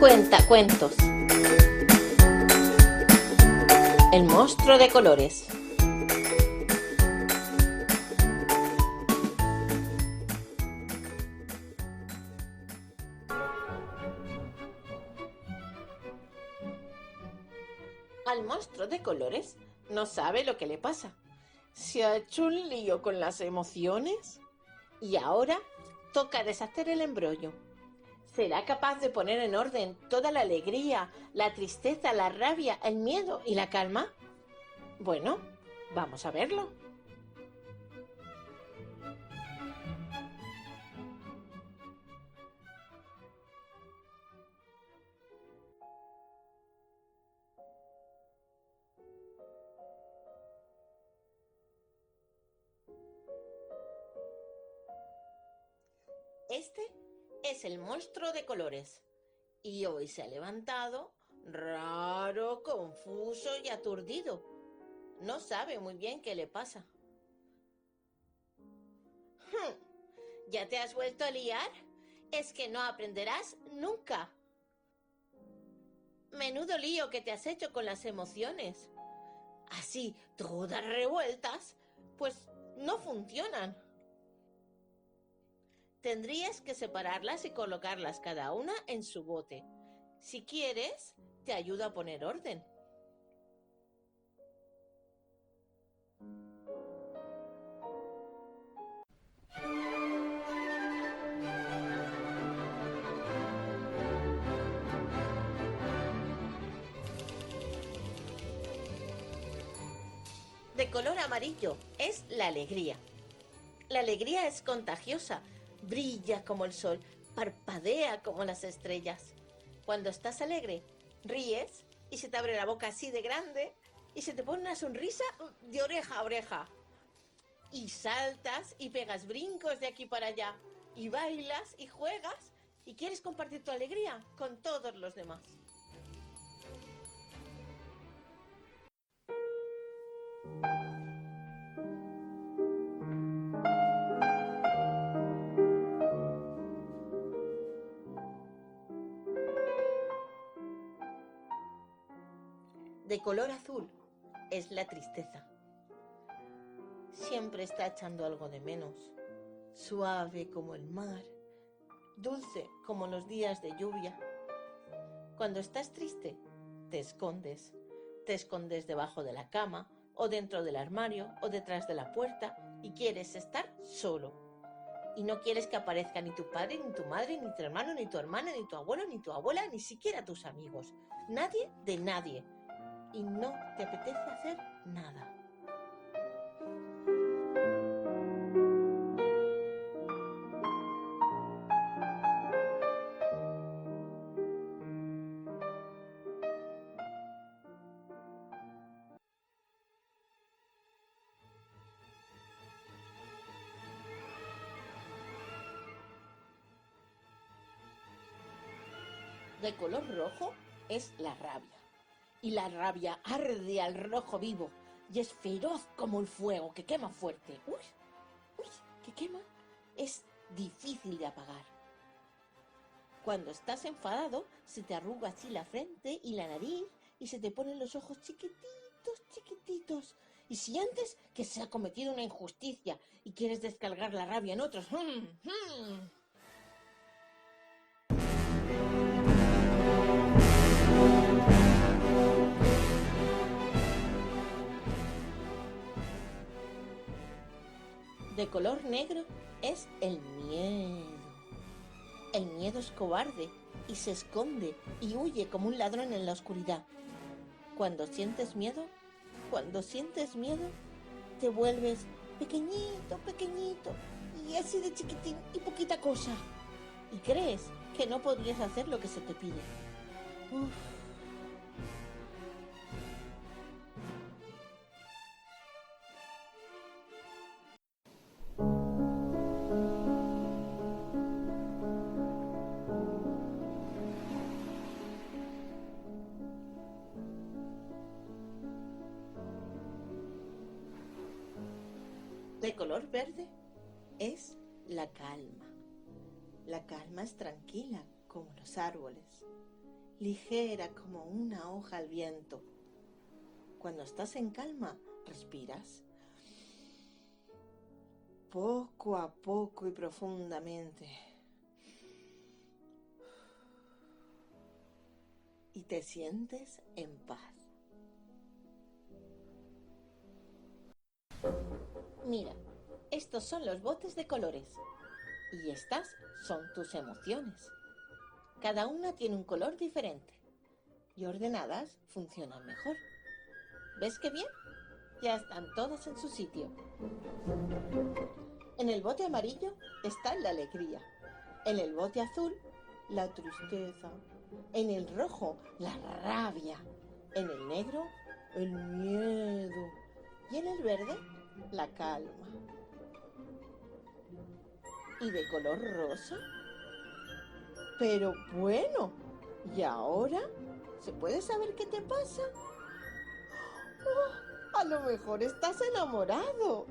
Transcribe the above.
Cuentacuentos. El monstruo de colores. Al monstruo de colores no sabe lo que le pasa. Se ha hecho un lío con las emociones y ahora toca deshacer el embrollo. ¿Será capaz de poner en orden toda la alegría, la tristeza, la rabia, el miedo y la calma? Bueno, vamos a verlo. Este es el monstruo de colores y hoy se ha levantado raro, confuso y aturdido. No sabe muy bien qué le pasa. ¿Ya te has vuelto a liar? Es que no aprenderás nunca. Menudo lío que te has hecho con las emociones. Así, todas revueltas, pues no funcionan. Tendrías que separarlas y colocarlas cada una en su bote. Si quieres, te ayudo a poner orden. De color amarillo es la alegría. La alegría es contagiosa, brilla como el sol, parpadea como las estrellas. Cuando estás alegre, ríes y se te abre la boca así de grande y se te pone una sonrisa de oreja a oreja. Y saltas y pegas brincos de aquí para allá y bailas y juegas y quieres compartir tu alegría con todos los demás. De color azul es la tristeza. Siempre está echando algo de menos, suave como el mar, dulce como los días de lluvia. Cuando estás triste, te escondes debajo de la cama, o dentro del armario, o detrás de la puerta, y quieres estar solo. Y no quieres que aparezca ni tu padre, ni tu madre, ni tu hermano, ni tu hermana, ni tu abuelo, ni tu abuela, ni siquiera tus amigos. Nadie de nadie. Y no te apetece hacer nada. De color rojo es la rabia. Y la rabia arde al rojo vivo y es feroz como el fuego que quema fuerte. ¡Uy! Que quema. Es difícil de apagar. Cuando estás enfadado, se te arruga así la frente y la nariz y se te ponen los ojos chiquititos. Y sientes que se ha cometido una injusticia y quieres descargar la rabia en otros. De color negro es el miedo. El miedo es cobarde y se esconde y huye como un ladrón en la oscuridad. Cuando sientes miedo, te vuelves pequeñito y así de chiquitín y poquita cosa. Y crees que no podrías hacer lo que se te pide. Uf. De color verde es la calma. La calma es tranquila como los árboles ligera como una hoja al viento. Cuando estás en calma, respiras poco a poco y profundamente. Y te sientes en paz. Mira, estos son los botes de colores y estas son tus emociones. Cada una tiene un color diferente y ordenadas funcionan mejor. ¿Ves qué bien? Ya están todas en su sitio. En el bote amarillo está la alegría. En el bote azul, la tristeza. En el rojo, la rabia. En el negro, el miedo. Y en el verde, la calma. ¿Y de color rosa? Pero bueno, ¿y ahora? ¿Se puede saber qué te pasa? ¡Oh! A lo mejor estás enamorado.